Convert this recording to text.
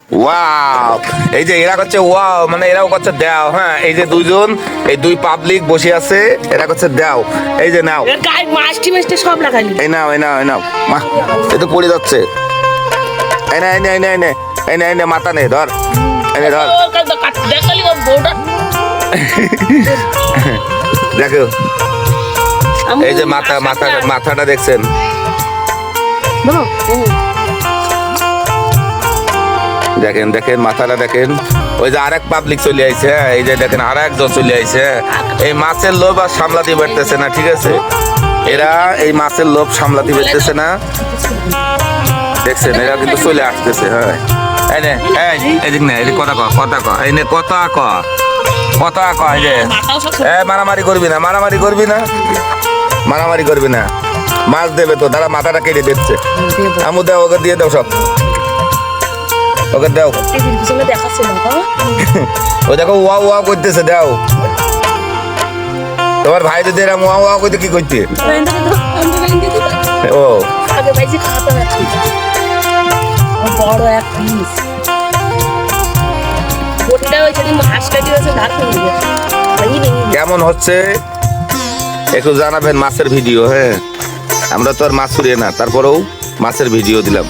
Wow, এই যে এরা করছে ওয়াও, মানে এরাও করছে দাও। হ্যাঁ, এই যে দুইজন, এই দুই পাবলিক বসে আছে, এরা করছে দাও। এই যে নাও, গায়ে মাছটি মাছটি সব লাগালি। এই নাও, এই নাও, এই নাও। মা, এ তো পড়ে যাচ্ছে। এই না, এই না, এই না, এই না, এই না, এই না, মাথা নেই, ধর, এই নে, ধর। দেখালি ওর বউটা। দেখো, এই যে মাথাটা দেখছেন? দেখেন, দেখেন মাথাটা দেখেন। ওই যে আরেক পাবলিক চলে আইছে, এই যে দেখেন আরেকজন চলে আইছে। এই মাছের লোভ আর সামলাতে পারতেছে না, ঠিক আছে? এরা এই মাছের লোভ সামলাতে পারতেছে না, দেখছেন? এরা কিন্তু চলে আসতেছে। হ্যাঁ, এই নে, এদিক নে, এদিক কথা ক, এই নে, কথা ক, এই যে মারামারি করবি না, মারামারি করবি না, মারামারি করবি না। মাছ দেবে তো, তারা মাথাটা কেটে দিচ্ছে। আমু দাও, ওকে দিয়ে দাও সব, ওকে দাও। ও দেখো ওয়া ওয়া করতেছে, দাও। তোমার ভাই যদি এরকম ওয়া ওয়া করতে কি করতে? ও বড় এক পিস বটিটা হয়েছে, মাছটা দিয়েছে ধার করে কেমন হচ্ছে একটু জানাবেন। মাছের ভিডিও, হ্যাঁ, আমরা তো আর মাছ ছুড়িয়ে না, তারপরেও মাছের ভিডিও দিলাম।